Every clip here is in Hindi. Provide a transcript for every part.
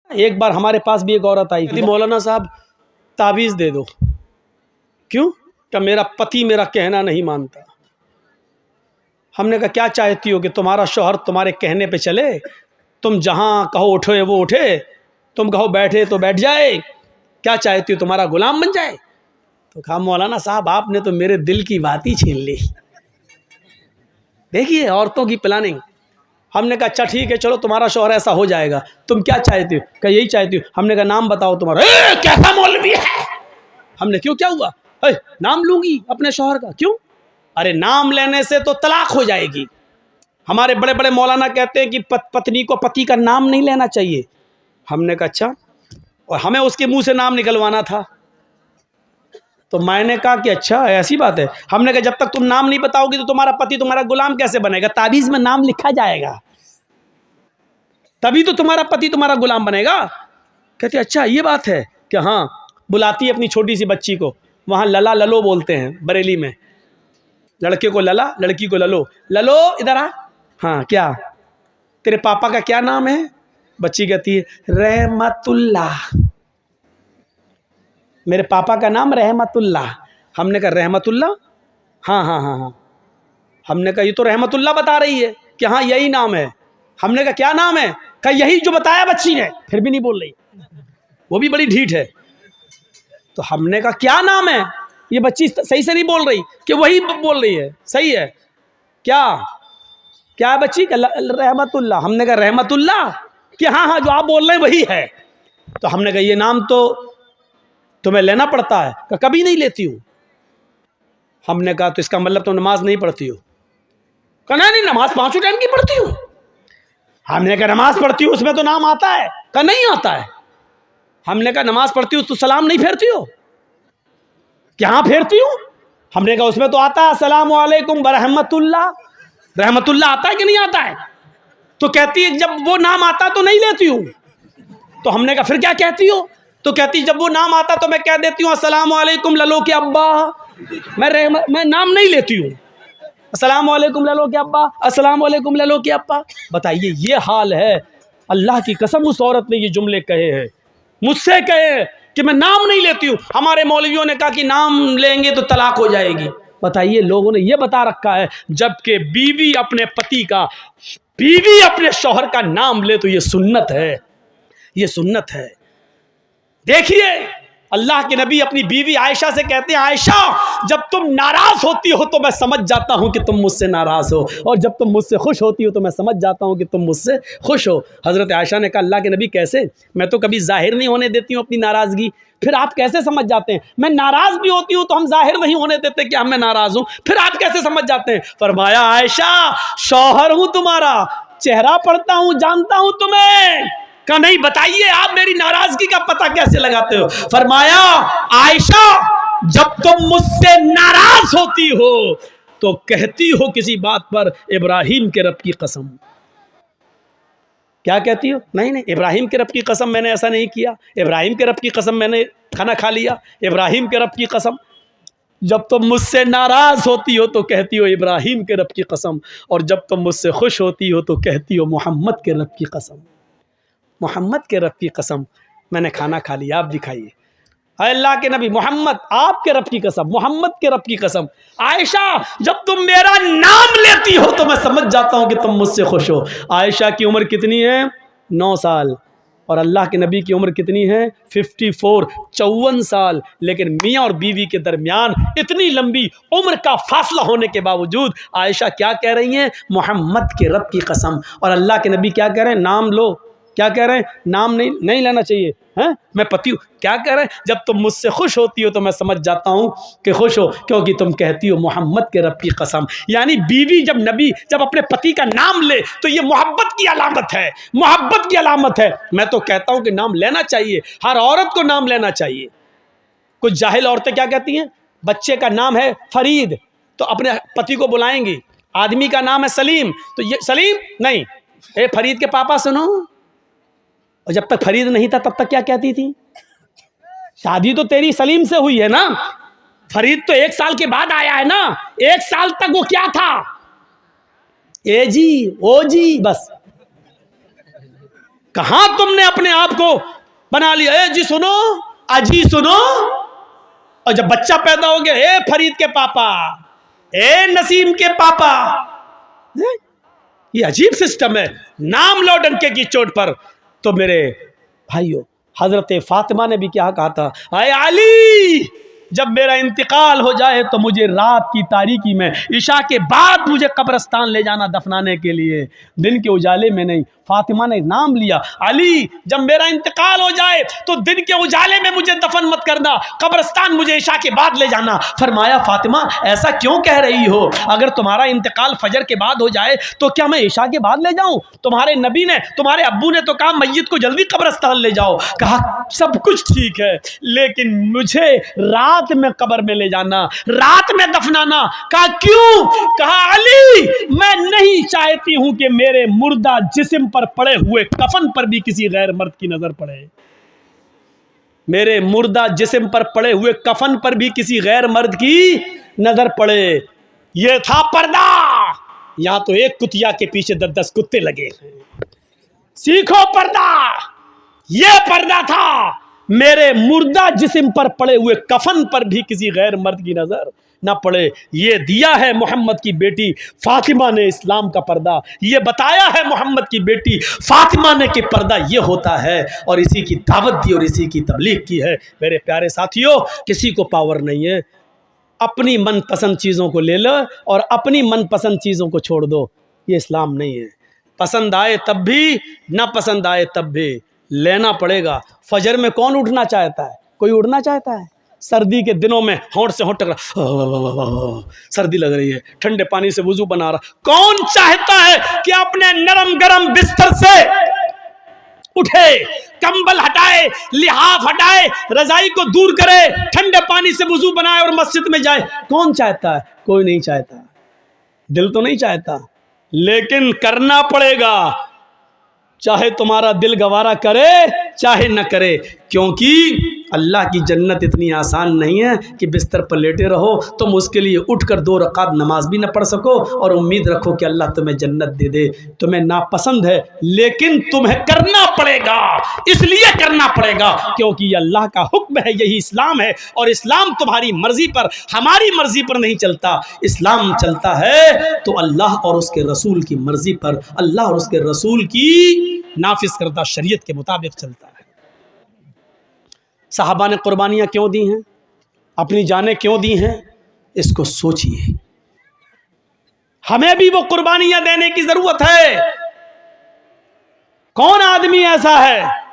एक बार हमारे पास भी एक औरत आई थी, मौलाना साहब ताबीज़ दे दो। क्यों? क्या मेरा पति मेरा कहना नहीं मानता। हमने कहा क्या चाहती हो कि तुम्हारा शौहर तुम्हारे कहने पे चले, तुम जहाँ कहो उठे वो उठे, तुम कहो बैठे तो बैठ जाए, क्या चाहती हो तुम्हारा गुलाम बन जाए? तो कहा मौलाना साहब आपने तो मेरे दिल की बात ही छीन ली। देखिए औरतों की प्लानिंग। हमने कहा अच्छा ठीक है चलो तुम्हारा शौहर ऐसा हो जाएगा, तुम क्या चाहती हो? क्या यही चाहती हो? हमने कहा नाम बताओ तुम्हारा। कैसा मौलवी है? हमने क्यों क्या हुआ? नाम लूंगी अपने शौहर का। क्यों? अरे नाम लेने से तो तलाक हो जाएगी। हमारे बड़े बड़े मौलाना कहते हैं कि पत्नी को पति का नाम नहीं लेना चाहिए। हमने कहा अच्छा, और हमें उसके मुंह से नाम निकलवाना था। तो मैंने कहा कि अच्छा ऐसी बात है। हमने कहा जब तक तुम नाम नहीं बताओगी तो तुम्हारा पति तुम्हारा गुलाम कैसे बनेगा? ताबीज़ में नाम लिखा जाएगा तभी तो तुम्हारा पति तुम्हारा गुलाम बनेगा। कहते अच्छा ये बात है कि हाँ। बुलाती है अपनी छोटी सी बच्ची को, वहाँ लला ललो बोलते हैं बरेली में। लड़के को लला, लड़की को ललो। ललो इधर आ। हाँ क्या तेरे पापा का क्या नाम है? बच्ची कहती है रहमतुल्लाह। मेरे पापा का नाम रहमतुल्लाह। हमने कहा रहमतुल्लाह? हाँ हाँ हाँ हाँ। हमने कहा ये तो रहमतुल्लाह बता रही है कि हाँ यही नाम है। हमने कहा क्या नाम है? कहा यही जो बताया बच्ची ने। फिर भी नहीं बोल रही, वो भी बड़ी ढीठ है। तो हमने कहा क्या नाम है? ये बच्ची सही से नहीं बोल रही कि वही बोल रही है। सही है क्या? क्या है बच्ची? रहमतुल्लाह। हमने कहा रहमतुल्लाह कि हाँ हाँ जो आप बोल रहे हैं वही है। तो हमने कहा ये नाम तो तुम्हें लेना पड़ता है। कहा कभी नहीं लेती हूँ। हमने कहा तो इसका मतलब तुम नमाज नहीं पढ़ती हो? कहा नहीं नमाज 5 टाइम की पढ़ती हूँ। हमने कहा नमाज पढ़ती हूँ उसमें तो नाम आता है? कहा नहीं आता है। हमने कहा नमाज पढ़ती हूँ तो सलाम नहीं फेरती हो? क्या फेरती हूँ? हमने कहा उसमें तो आता है अस्सलामु अलैकुम बरहमतुल्लाह। रहमतुल्लाह आता है कि नहीं आता है? तो कहती है जब वो नाम आता तो नहीं लेती हूँ। तो हमने कहा फिर क्या कहती हो? तो कहती जब वो नाम आता तो मैं कह देती हूँ अस्सलामु अलैकुम ललो के अब्बा। मैं नाम नहीं लेती हूँ। अस्सलामु अलैकुम ललो के अब्बा, अस्सलामु अलैकुम ललो के अब्बा। बताइए ये हाल है। अल्लाह की कसम उस औरत ने ये जुमले कहे हैं, मुझसे कहे कि मैं नाम नहीं लेती हूँ। हमारे मौलवियों ने कहा कि नाम लेंगे तो तलाक हो जाएगी। बताइए लोगों ने ये बता रखा है, जबकि बीवी अपने पति का, बीवी अपने शौहर का नाम ले तो ये सुन्नत है, ये सुन्नत है। देखिए अल्लाह के नबी अपनी बीवी आयशा से कहते हैं आयशा जब तुम नाराज होती हो तो मैं समझ जाता हूं कि तुम मुझसे नाराज हो, और जब तुम मुझसे खुश होती हो तो मैं समझ जाता हूं कि तुम मुझसे खुश हो। हज़रत आयशा ने कहा अल्लाह के नबी कैसे? मैं तो कभी जाहिर नहीं होने देती हूँ अपनी नाराज़गी, फिर आप कैसे समझ जाते हैं? मैं नाराज़ भी होती हूँ तो हम जाहिर नहीं होने देते कि मैं नाराज़ हूँ, फिर आप कैसे समझ जाते हैं? फरमाया आयशा शौहर हूँ तुम्हारा, चेहरा पढ़ता हूँ, जानता हूँ तुम्हें। का नहीं बताइए आप मेरी नाराजगी का पता कैसे लगाते हो? फरमाया आयशा जब तुम मुझसे नाराज होती हो तो कहती हो किसी बात पर इब्राहिम के रब की कसम। क्या कहती हो? नहीं इब्राहिम के रब की कसम मैंने ऐसा नहीं किया, इब्राहिम के रब की कसम मैंने खाना खा लिया, इब्राहिम के रब की कसम। जब तुम मुझसे नाराज होती हो तो कहती हो इब्राहिम के रब की कसम, और जब तुम मुझसे खुश होती हो तो कहती हो मोहम्मद के रब की कसम। मोहम्मद के रब की कसम मैंने खाना खा लिया, आप दिखाइए। अल्लाह के नबी मोहम्मद आपके रब की कसम, मोहम्मद के रब की कसम। आयशा जब तुम मेरा नाम लेती हो तो मैं समझ जाता हूं कि तुम मुझसे खुश हो। आयशा की उम्र कितनी है? 9 साल। और अल्लाह के नबी की उम्र कितनी है? 54, 54 साल। लेकिन मियाँ और बीवी के दरमियान इतनी लंबी उम्र का फासला होने के बावजूद आयशा क्या कह रही हैं? मोहम्मद के रब की कसम। और अल्लाह के नबी क्या कह रहे हैं? नाम लो। क्या कह रहे हैं? नाम नहीं लेना चाहिए। हैं? मैं पति हूँ। क्या कह रहे हैं? जब तुम मुझसे खुश होती हो तो मैं समझ जाता हूँ कि खुश हो, क्योंकि तुम कहती हो मोहम्मद के रब की कसम। यानी बीवी जब अपने पति का नाम ले तो ये मोहब्बत की अलामत है, मोहब्बत की अलामत है। मैं तो कहता हूँ कि नाम लेना चाहिए, हर औरत को नाम लेना चाहिए। कुछ जाहिल औरतें क्या कहती हैं? बच्चे का नाम है फरीद तो अपने पति को बुलाएंगी, आदमी का नाम है सलीम तो ये सलीम नहीं, फरीद के पापा सुनो। और जब तक फरीद नहीं था तब तक क्या कहती थी? शादी तो तेरी सलीम से हुई है ना, फरीद तो 1 साल के बाद आया है ना। 1 साल तक वो क्या था? ए जी, ओ जी, बस कहां तुमने अपने आप को बना लिया। ए जी सुनो, अजी सुनो। और जब बच्चा पैदा हो गया, ए फरीद के पापा, ए नसीम के पापा। ये अजीब सिस्टम है, नाम लो डंके की चोट पर। तो मेरे भाइयों, हजरत फातिमा ने भी क्या कहा था, आए अली जब मेरा इंतकाल हो जाए तो मुझे रात की तारीकी में इशा के बाद मुझे कब्रिस्तान ले जाना दफनाने के लिए, दिन के उजाले में नहीं। फातिमा ने नाम लिया, अली जब मेरा इंतकाल हो जाए तो दिन के उजाले में मुझे दफन मत करना, कब्रिस्तान मुझे इशा के बाद ले जाना। फरमाया फातिमा ऐसा क्यों कह रही हो, अगर तुम्हारा इंतकाल फजर के बाद हो जाए तो क्या मैं इशा के बाद ले जाऊं? तुम्हारे नबी ने, तुम्हारे अब्बू ने तो कहा मैयत को जल्दी कब्रिस्तान ले जाओ। कहा सब कुछ ठीक है, लेकिन मुझे रात में कब्र में ले जाना, रात में दफनाना। कहा क्यों? कहा अली मैं नहीं चाहती हूं कि मेरे मुर्दा जिस्म पर पड़े हुए कफन पर भी किसी गैर मर्द की नजर पड़े, मेरे मुर्दा जिस्म पर पड़े हुए कफन पर भी किसी गैर मर्द की नजर पड़े। यह था पर्दा। यहां तो एक कुतिया के पीछे 10-10 कुत्ते लगे हैं। सीखो पर्दा, यह पर्दा था, मेरे मुर्दा जिस्म पर पड़े हुए कफन पर भी किसी गैर मर्द की नजर ना पड़े। ये दिया है मोहम्मद की बेटी फातिमा ने इस्लाम का पर्दा, ये बताया है मोहम्मद की बेटी फातिमा ने कि पर्दा ये होता है, और इसी की दावत दी और इसी की तबलीग की है। मेरे प्यारे साथियों, किसी को पावर नहीं है, अपनी मनपसंद चीज़ों को ले लो और अपनी मनपसंद चीज़ों को छोड़ दो। ये इस्लाम नहीं है। पसंद आए तब भी, ना पसंद आए तब भी लेना पड़ेगा। फजर में कौन उठना चाहता है? कोई उठना चाहता है? सर्दी के दिनों में होंठ से होंठ टकरा, सर्दी लग रही है, ठंडे पानी से वुजू बना रहा, कौन चाहता है कि अपने नरम गरम बिस्तर से उठे, कंबल हटाए, लिहाफ हटाए, रजाई को दूर करे, ठंडे पानी से वुजू बनाए और मस्जिद में जाए? कौन चाहता है? कोई नहीं चाहता, दिल तो नहीं चाहता, लेकिन करना पड़ेगा, चाहे तुम्हारा दिल गवारा करे चाहे न करे, क्योंकि अल्लाह की जन्नत इतनी आसान नहीं है कि बिस्तर पर लेटे रहो, तुम उसके लिए उठकर 2 रकात नमाज भी न पढ़ सको और उम्मीद रखो कि अल्लाह तुम्हें जन्नत दे दे। तुम्हें नापसंद है, लेकिन तुम्हें करना पड़ेगा। इसलिए करना पड़ेगा क्योंकि ये अल्लाह का हुक्म है, यही इस्लाम है, और इस्लाम तुम्हारी मर्जी पर, हमारी मर्जी पर नहीं चलता। इस्लाम चलता है तो अल्लाह और उसके रसूल की मर्जी पर, अल्लाह और उसके रसूल की नाफिज करदा शरीयत के मुताबिक चलता है। सहाबा ने कुर्बानियाँ क्यों दी हैं, अपनी जानें क्यों दी हैं, इसको सोचिए। हमें भी वो कुर्बानियाँ देने की ज़रूरत है। कौन आदमी ऐसा है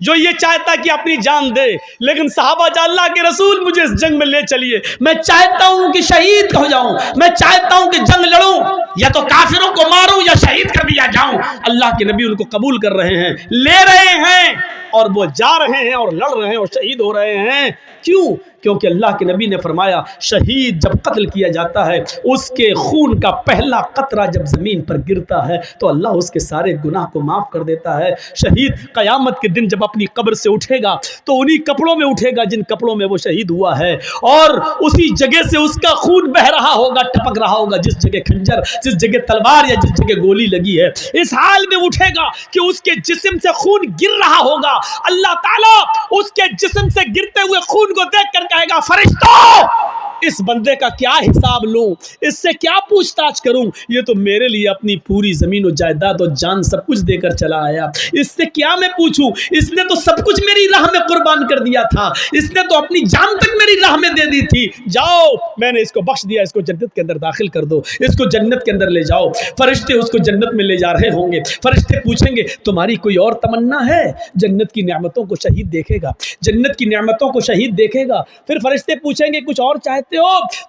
जो ये चाहता कि अपनी जान दे? लेकिन सहाबा, अल्लाह के रसूल मुझे इस जंग में ले चलिए, मैं चाहता हूं कि शहीद हो जाऊं, मैं चाहता हूं कि जंग लड़ूं, या तो काफिरों को मारूं या शहीद कर दिया जाऊं। अल्लाह के नबी उनको कबूल कर रहे हैं, ले रहे हैं, और वो जा रहे हैं और लड़ रहे हैं और शहीद हो रहे हैं। क्यों? क्योंकि अल्लाह के नबी ने फरमाया, शहीद जब कत्ल किया जाता है, उसके खून का पहला कतरा जब ज़मीन पर गिरता है तो अल्लाह उसके सारे गुनाह को माफ़ कर देता है। शहीद क़यामत के दिन जब अपनी कब्र से उठेगा तो उन्हीं कपड़ों में उठेगा जिन कपड़ों में वो शहीद हुआ है, और उसी जगह से उसका खून बह रहा होगा, टपक रहा होगा, जिस जगह खंजर, जिस जगह तलवार या जिस जगह गोली लगी है। इस हाल में उठेगा कि उसके जिस्म से खून गिर रहा होगा। अल्लाह ताला उसके जिस्म से गिरते हुए खून को देख कर कहेगा, फरिश्तों इस बंदे का क्या हिसाब लूं, इससे क्या पूछताछ करूं? ये तो मेरे लिए अपनी पूरी जमीन और जायदाद और जान सब कुछ देकर चला आया, इससे क्या मैं पूछूं? इसने तो सब कुछ मेरी राह में कुर्बान कर दिया था, इसने तो अपनी जान तक मेरी राह में दे दी थी। जाओ, मैंने इसको बख्श दिया, इसको जन्नत के अंदर दाखिल कर दो, इसको जन्नत के अंदर ले जाओ। फरिश्ते उसको जन्नत में ले जा रहे होंगे। फरिश्ते पूछेंगे, तुम्हारी कोई और तमन्ना है? जन्नत की नेमतों को शहीद देखेगा, जन्नत की नेमतों को शहीद देखेगा। फिर फरिश्ते पूछेंगे, कुछ और चाहते हो?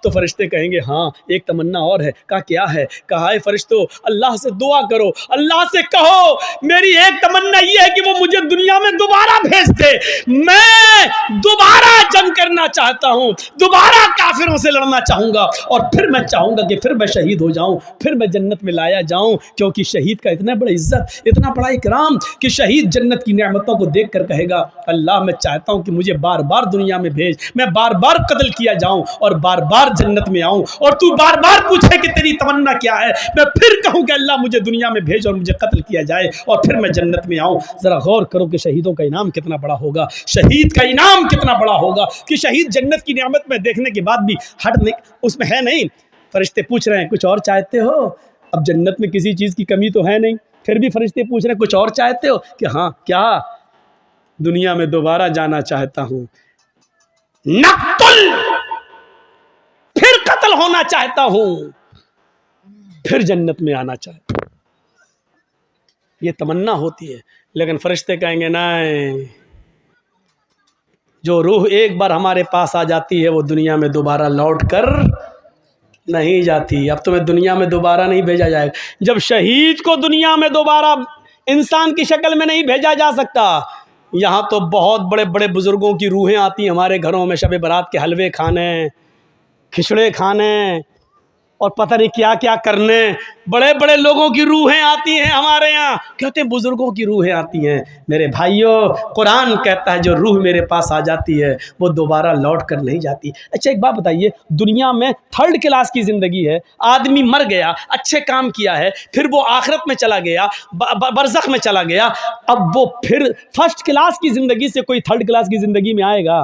तो फरिश्ते कहेंगे, हाँ एक तमन्ना और है। कहा क्या है? कहा है फरिश्तों, अल्लाह से दुआ करो, अल्लाह से कहो मेरी एक तमन्ना ये है कि वो मुझे दुनिया में दोबारा भेज दे, मैं दोबारा जंग करना चाहता हूँ, दोबारा काफिरों से लड़ना चाहूँगा, और फिर मैं चाहूँगा कि फिर मैं शहीद हो जाऊँ, फिर मैं जन्नत में लाया जाऊँ। क्योंकि शहीद का इतना बड़ा इज्जत, इतना बड़ा इकराम कि शहीद जन्नत की नेमतों को देख कर कहेगा, अल्लाह मैं चाहता हूँ कि मुझे बार बार दुनिया में भेज, मैं बार बार कत्ल किया जाऊँ और बार बार जन्नत में आऊँ, और तू बार बार पूछे कि तेरी तमन्ना क्या है, मैं फिर कहूँ कि अल्लाह मुझे दुनिया में भेज और मुझे कत्ल किया जाए और फिर मैं जन्नत में आऊँ। ज़रा गौर करो कि शहीदों का इनाम कितना बड़ा होगा, शहीद का इनाम कितना बड़ा होगा कि शहीद जन्नत की नेमत में देखने के बाद भी हट नहीं, उसमें है नहीं। फरिश्ते पूछ रहे हैं कुछ और चाहते हो? अब जन्नत में किसी चीज़ की कमी तो है नहीं, फिर भी फरिश्ते पूछ रहे हैं कुछ और चाहते हो? कि हाँ, क्या? दुनिया में दोबारा जाना चाहता हूँ, नक्तुल, फिर कत्ल होना चाहता हूँ, फिर जन्नत में आना चाहता हूँ। ये तमन्ना होती है। लेकिन फरिश्ते कहेंगे नहीं, जो रूह एक बार हमारे पास आ जाती है वो दुनिया में दोबारा लौट कर नहीं जाती। अब तुम्हें दुनिया में दोबारा नहीं भेजा जाएगा। जब शहीद को दुनिया में दोबारा इंसान की शक्ल में नहीं भेजा जा सकता, यहाँ तो बहुत बड़े बड़े बुजुर्गों की रूहें आती हैं हमारे घरों में, शब बारात के हलवे खाने, खिचड़े खाने और पता नहीं क्या क्या करने। बड़े बड़े लोगों की रूहें आती हैं हमारे यहाँ, कहते हैं बुजुर्गों की रूहें आती हैं। मेरे भाइयों, कुरान कहता है जो रूह मेरे पास आ जाती है वो दोबारा लौट कर नहीं जाती। अच्छा एक बात बताइए, दुनिया में थर्ड क्लास की ज़िंदगी है, आदमी मर गया, अच्छे काम किया है, फिर वो आखिरत में चला गया, बरज़ख में चला गया, अब वो फिर फर्स्ट क्लास की ज़िंदगी से कोई थर्ड क्लास की ज़िंदगी में आएगा?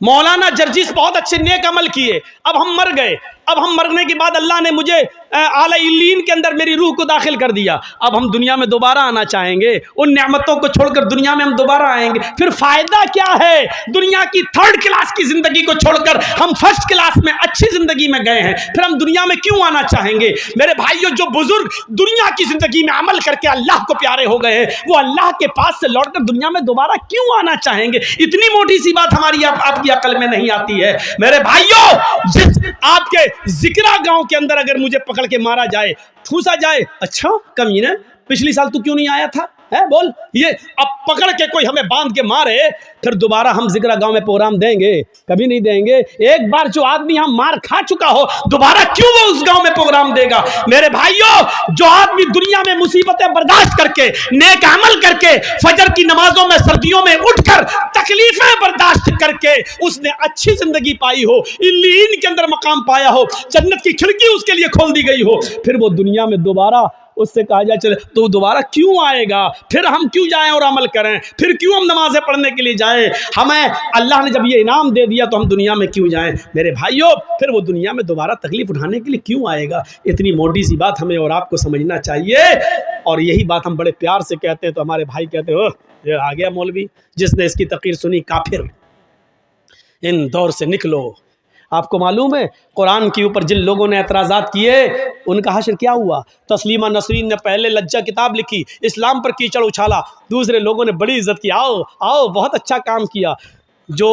मौलाना जर्जिस बहुत अच्छे नेक अमल किए, अब हम मर गए, अब हम मरने के बाद अल्लाह ने मुझे आला इल्लीन के अंदर मेरी रूह को दाखिल कर दिया, अब हम दुनिया में दोबारा आना चाहेंगे, उन नेमतों को छोड़कर दुनिया में हम दोबारा आएंगे, फिर फ़ायदा क्या है? दुनिया की थर्ड क्लास की ज़िंदगी को छोड़कर हम फर्स्ट क्लास में अच्छी ज़िंदगी में गए हैं, फिर हम दुनिया में क्यों आना चाहेंगे? मेरे भाइयों, जो बुज़ुर्ग दुनिया की ज़िंदगी में अमल करके अल्लाह को प्यारे हो गए हैं, वो अल्लाह के पास से लौटकर दुनिया में दोबारा क्यों आना चाहेंगे? इतनी मोटी सी बात हमारी आपकी अकल में नहीं आती है। मेरे भाइयों, जिस आपके जिक्रा गांव के अंदर अगर मुझे पकड़ के मारा जाए, ठूसा जाए, अच्छा कमीने पिछली साल तू क्यों नहीं आया था, है बोल, ये अब पकड़ के कोई हमें बांध के मारे, फिर दोबारा हम जिक्रा गांव में प्रोग्राम देंगे? कभी नहीं देंगे। एक बार जो आदमी हम मार खा चुका हो, दोबारा क्यों वो उस गांव में प्रोग्राम देगा? मेरे भाइयों, जो आदमी दुनिया में मुसीबतें बर्दाश्त करके, नेक अमल करके, फजर की नमाजों में सर्दियों में उठकर तकलीफें बर्दाश्त करके उसने अच्छी जिंदगी पाई हो, इल्लीन के अंदर मकाम पाया हो, जन्नत की खिड़की उसके लिए खोल दी गई हो, फिर वो दुनिया में दोबारा उससे कहा जाए चले तो दोबारा क्यों आएगा? फिर हम क्यों जाएं और अमल करें? फिर क्यों हम नमाजें पढ़ने के लिए जाएं? हमें अल्लाह ने जब ये इनाम दे दिया तो हम दुनिया में क्यों जाएं? मेरे भाइयों, फिर वो दुनिया में दोबारा तकलीफ उठाने के लिए क्यों आएगा? इतनी मोटी सी बात हमें और आपको समझना चाहिए। और यही बात हम बड़े प्यार से कहते हैं तो हमारे भाई कहते हो ये आ गया मौलवी, जिसने इसकी तकरीर सुनी काफिर, इन दौर से निकलो। आपको मालूम है कुरान के ऊपर जिन लोगों ने एतराज़ात किए उनका हश्र क्या हुआ? तस्लीमा नसरीन ने पहले लज्जा किताब लिखी, इस्लाम पर कीचड़ उछाला, दूसरे लोगों ने बड़ी इज्जत की, आओ आओ बहुत अच्छा काम किया। जो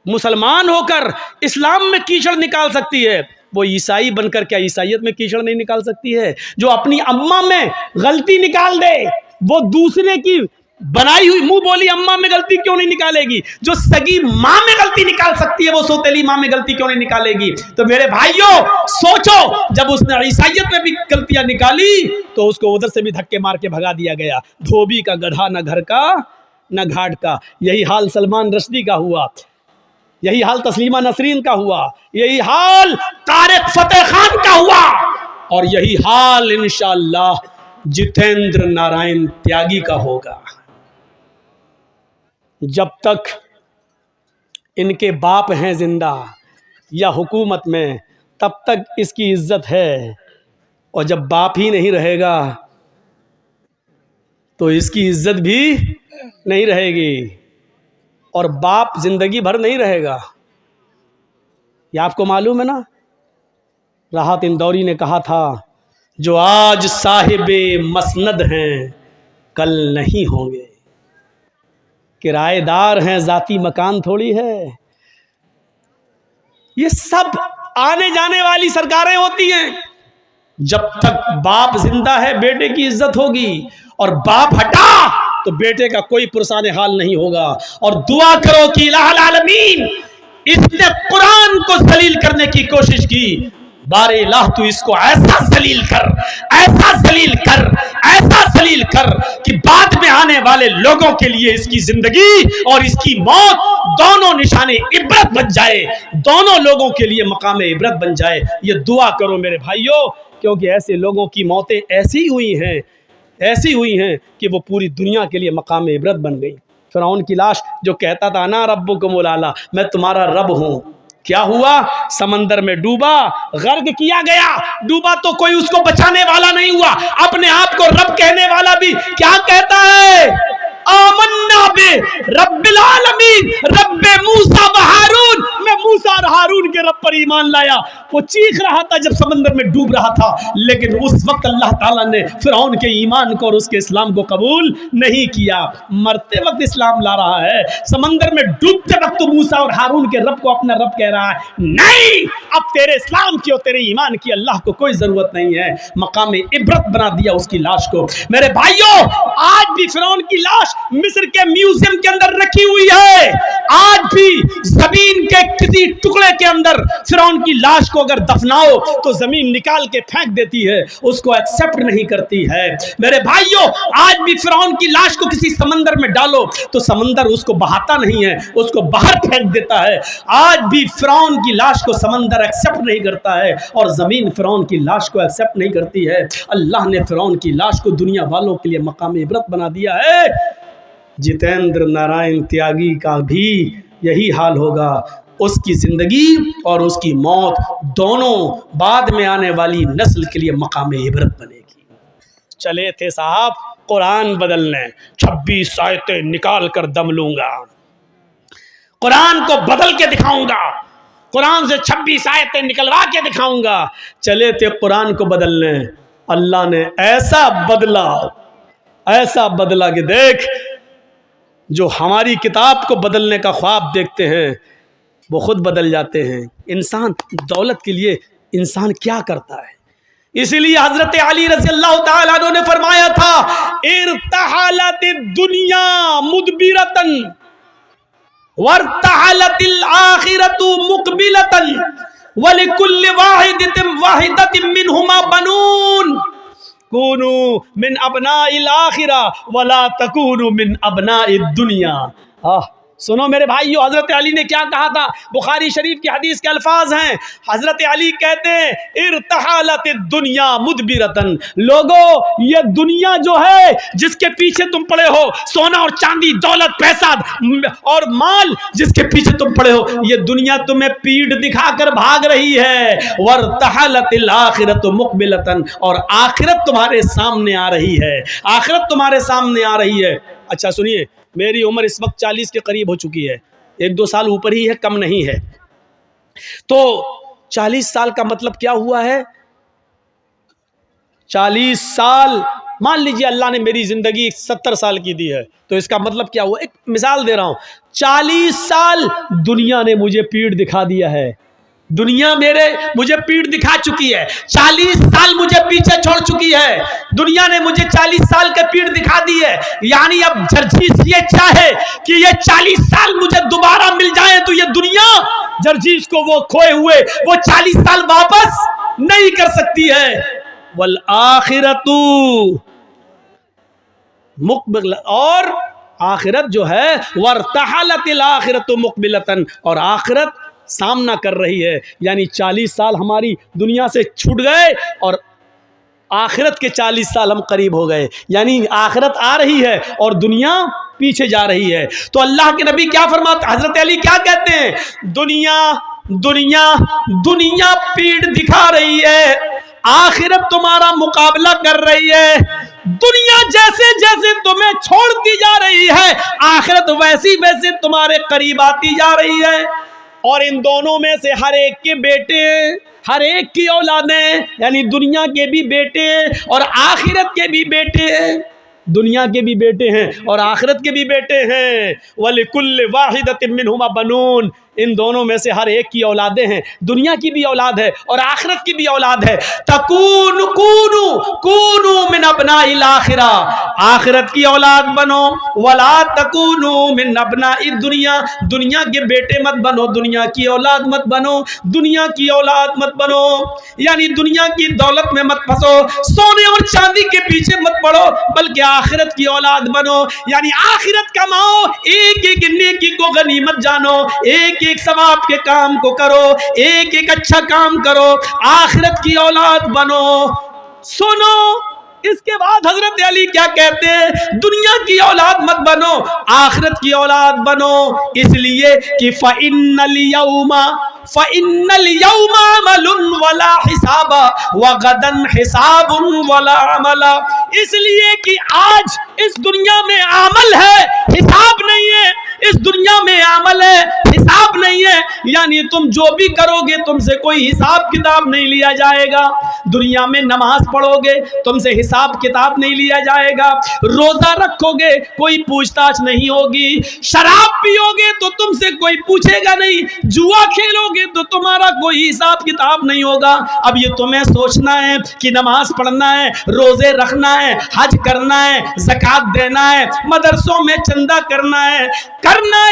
मुसलमान होकर इस्लाम में कीचड़ निकाल सकती है वो ईसाई बनकर क्या ईसाइयत में कीचड़ नहीं निकाल सकती है? जो अपनी अम्मा में गलती निकाल दे वो दूसरे की बनाई हुई मुंह बोली अम्मा में गलती क्यों नहीं निकालेगी? जो सगी माँ में गलती निकाल सकती है वो सौतेली माँ में गलती क्यों नहीं निकालेगी? तो मेरे भाइयों सोचो, जब उसने ईसाइयत में भी गलतियां निकाली तो उसको उधर से भी धक्के मार के भगा दिया गया। धोबी का गधा न घर का न घाट का। यही हाल सलमान रश्दी का हुआ, यही हाल तस्लीमा नसरीन का हुआ, यही हाल तारिक फतेह खान का हुआ, और यही हाल इंशाअल्लाह जितेंद्र नारायण त्यागी का होगा। जब तक इनके बाप हैं जिंदा या हुकूमत में तब तक इसकी इज्जत है, और जब बाप ही नहीं रहेगा तो इसकी इज्जत भी नहीं रहेगी, और बाप जिंदगी भर नहीं रहेगा। ये आपको मालूम है ना? राहत इंदौरी ने कहा था जो आज साहिबे मसनद हैं कल नहीं होंगे, किराएदार हैं जाती मकान थोड़ी है। ये सब आने जाने वाली सरकारें होती हैं। जब तक बाप जिंदा है बेटे की इज्जत होगी, और बाप हटा तो बेटे का कोई पुरसाने हाल नहीं होगा। और दुआ करो कि इलाहुल आलमीन, इसने कुरान को जलील करने की कोशिश की, बारे इलाह तू इसको ऐसा जलील कर, ऐसा जलील कर, ऐसा जलील कर कि बाद में आने वाले लोगों के लिए इसकी जिंदगी और इसकी मौत दोनों निशाने इबरत बन जाए, दोनों लोगों के लिए मकाम इबरत बन जाए। ये दुआ करो मेरे भाइयों, क्योंकि ऐसे लोगों की मौतें ऐसी हुई हैं, ऐसी हुई हैं कि वो पूरी दुनिया के लिए मकाम इबरत बन गई। फिरौन की लाश जो कहता था ना रब्बुकुमुल आला, मैं तुम्हारा रब हूँ, क्या हुआ? समंदर में डूबा, गर्क किया गया। डूबा तो कोई उसको बचाने वाला नहीं हुआ। अपने आप को रब कहने वाला भी क्या कहता है? आमन्ना बे रब्बिल आलमीन, रब्बे मूसा व हारून, मैं मूसा और हारून के रब पर ईमान लाया। वो चीख रहा था जब समंदर में डूब रहा था, लेकिन उस वक्त अल्लाह ताला ने फिरौन के ईमान को और उसके इस्लाम को कबूल नहीं किया। मरते वक्त इस्लाम ला रहा है, समंदर में डूबते वक्त तो मूसा और हारून के रब को अपना रब कह रहा है। नहीं, अब तेरे इस्लाम की और तेरे ईमान की अल्लाह को कोई जरूरत नहीं है। मकाम इबरत बना दिया उसकी लाश को। मेरे भाइयों, आज भी फिरौन की लाश मिस्र के म्यूजियम के अंदर रखी हुई है। आज भी जमीन के किसी टुकड़े के अंदर फिरौन की लाश को अगर दफनाओ तो जमीन निकाल के फेंक देती है, उसको एक्सेप्ट नहीं करती है। मेरे भाइयों, आज भी फिरौन की लाश को किसी समंदर में डालो तो समंदर उसको बहाता नहीं है, उसको बाहर फेंक देता है। आज भी फिरौन की लाश को समंदर एक्सेप्ट नहीं करता है और जमीन फिरौन की लाश को एक्सेप्ट नहीं करती है। अल्लाह ने फिरौन की लाश को दुनिया वालों के लिए मकाम इबरत बना दिया है। जितेंद्र नारायण त्यागी का भी यही हाल होगा। उसकी जिंदगी और उसकी मौत दोनों बाद में आने वाली नस्ल के लिए मकाम इबरत बनेगी। चले थे साहब कुरान बदलने, 26 आयतें निकाल कर दम लूंगा, कुरान को बदल के दिखाऊंगा, कुरान से 26 आयतें निकलवा के दिखाऊंगा। चले थे कुरान को बदलने, अल्लाह ने ऐसा बदला कि देख, जो हमारी किताब को बदलने का ख्वाब देखते हैं वो खुद बदल जाते हैं। इंसान दौलत के लिए इंसान क्या करता है? इसीलिए हजरत अली रज़ी अल्लाह ताला अन्हु ने फरमाया था, इर्तहलतिद दुनिया मुदबिरतन वर्तहलतिल आखिरतु मुकबिलतन वलिकुल्लि वाहिदतिन मिनहुमा बनून कूनू मिन अबनाइल आखिरा वला तकूनू मिन अबनाइद दुनिया। सुनो मेरे भाइयों, हजरत अली ने क्या कहा था? बुखारी शरीफ की हदीस के अल्फाज हैं। हजरत अली कहते हैं, इर्तहालतिद दुनिया मुदबिरतन, लोगों ये दुनिया जो है जिसके पीछे तुम पड़े हो, सोना और चांदी, दौलत, पैसा और माल जिसके पीछे तुम पड़े हो, ये दुनिया तुम्हें पीठ दिखाकर भाग रही है। वर्तहलतिल आखिरतु मुकबिलतन, और आखिरत तुम्हारे सामने आ रही है, आखिरत तुम्हारे सामने आ रही है। अच्छा सुनिए, मेरी उम्र इस वक्त 40 के करीब हो चुकी है, 1-2 साल ऊपर ही है, कम नहीं है। तो 40 साल का मतलब क्या हुआ है? 40 साल, मान लीजिए अल्लाह ने मेरी जिंदगी 70 साल की दी है, तो इसका मतलब क्या हुआ? एक मिसाल दे रहा हूं, 40 साल दुनिया ने मुझे पीठ दिखा दिया है, दुनिया मुझे पीठ दिखा चुकी है। 40 साल मुझे पीछे छोड़ चुकी है, दुनिया ने मुझे 40 साल के पीठ दिखा दी है। यानी अब जर्जीस ये चाहे कि ये 40 साल मुझे दोबारा मिल जाए तो ये दुनिया जर्जीस को वो खोए हुए वो 40 साल वापस नहीं कर सकती है। वल आखिरतु मुकबिल, और आखिरत जो है वर्तहलतिल आखिरतु मुकबिलतन, और आखिरत सामना कर रही है। यानी 40 साल हमारी दुनिया से छूट गए और आखिरत के 40 साल हम करीब हो गए। यानी आखिरत आ रही है और दुनिया पीछे जा रही है। तो अल्लाह के नबी क्या फरमाते, हजरत अली क्या कहते हैं? दुनिया दुनिया दुनिया पीठ दिखा रही है, आखिरत तुम्हारा मुकाबला कर रही है। दुनिया जैसे जैसे तुम्हें छोड़ती जा रही है, आखिरत वैसी वैसे तुम्हारे करीब आती जा रही है। और इन दोनों में से हर एक के बेटे, हर एक की औलादें, यानी दुनिया के भी बेटे और आखिरत के भी बेटे, दुनिया के भी बेटे हैं और आखिरत के भी बेटे हैं। वलिकुल्लि वाहिदतिन मिनहुमा बनून, इन दोनों में से हर एक की औलादें हैं, दुनिया की भी औलाद है और आखिरत की भी औलाद है। तकून कूनू कूनू मिन अबनाइल आखिरा, आखिरत की औलाद बनो, वला तकूनू मिन अबनाइद दुनिया, दुनिया के बेटे मत बनो, दुनिया की औलाद मत बनो, दुनिया की औलाद मत बनो, यानी दुनिया की दौलत में मत फंसो, सोने और चांदी के पीछे मत पड़ो, बल्कि आखिरत की औलाद बनो, यानी आखिरत कमाओ, एक एक नेकी को गनीमत जानो, एक एक सवाब के काम को करो, एक एक अच्छा काम करो, आखिरत की औलाद बनो। सुनो, इसके बाद हजरत अली क्या कहते हैं, दुनिया की औलाद मत बनो, आखिरत की औलाद बनो, इसलिए कि फ़इन्नल यौमा अमलुन वला हिसाबा व गदन हिसाबुन वला अमला, इसलिए कि आज इस दुनिया में अमल है, हिसाब नहीं है, इस दुनिया में अमल है, हिसाब नहीं है, यानी तुम जो भी करोगे तुमसे कोई हिसाब किताब नहीं लिया जाएगा। दुनिया में नमाज पढ़ोगे तुमसे हिसाब किताब नहीं लिया जाएगा, रोजा रखोगे कोई पूछताछ नहीं होगी, शराब पियोगे तो तुमसे कोई पूछेगा नहीं, जुआ खेलोगे तो तुम्हारा कोई हिसाब किताब नहीं होगा। अब ये तुम्हें सोचना है कि नमाज पढ़ना है, रोजे रखना है, हज करना है, ज़कात देना है, मदरसों में चंदा करना है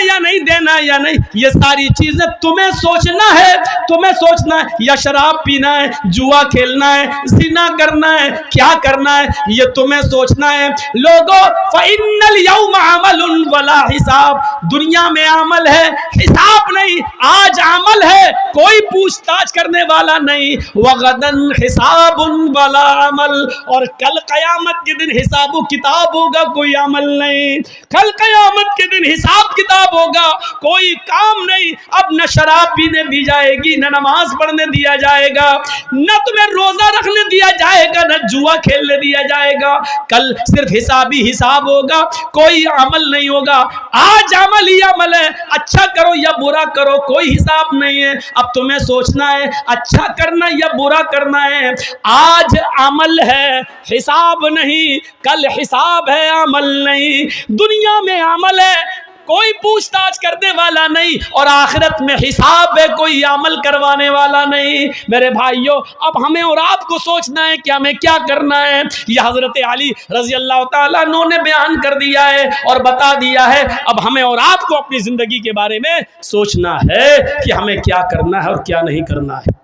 या नहीं देना या नहीं, ये सारी चीजें तुम्हें सोचना है, तुम्हें सोचना है, या शराब पीना है, जुआ खेलना है, ज़िना करना है, क्या करना है, ये तुम्हें सोचना है। लोगों, फ़इन्नल यौमा अमलुन वला हिसाब, दुनिया में अमल है, हिसाब नहीं, आज अमल है, कोई पूछताछ करने वाला नहीं, वगदन हिसाबुन वला अमल, और कल कयामत के दिन हिसाब किताब होगा, कोई अमल नहीं, कल कयामत के दिन हिसाब किताब होगा, कोई काम नहीं। अब न शराब पीने दी जाएगी, न नमाज पढ़ने दिया जाएगा, न तुम्हें रोजा रखने दिया जाएगा, न जुआ खेलने दिया जाएगा, कल सिर्फ हिसाब ही हिसाब होगा, कोई अमल नहीं होगा। आज अमल ही अमल है, अच्छा करो या बुरा करो, कोई हिसाब नहीं है। अब तुम्हें सोचना है अच्छा करना या बुरा करना है, आज अमल है, हिसाब नहीं, कल हिसाब है, अमल नहीं। दुनिया में अमल है, कोई पूछताछ करने वाला नहीं, और आखिरत में हिसाब है, कोई अमल करवाने वाला नहीं। मेरे भाइयों, अब हमें और आपको सोचना है कि हमें क्या करना है। यह हजरत अली रजी अल्लाह ताला अन्हु ने बयान कर दिया है और बता दिया है। अब हमें और आपको अपनी जिंदगी के बारे में सोचना है कि हमें क्या करना है और क्या नहीं करना है।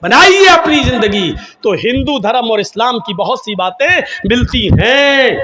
बनाइए अपनी जिंदगी, तो हिंदू धर्म और इस्लाम की बहुत सी बातें मिलती हैं।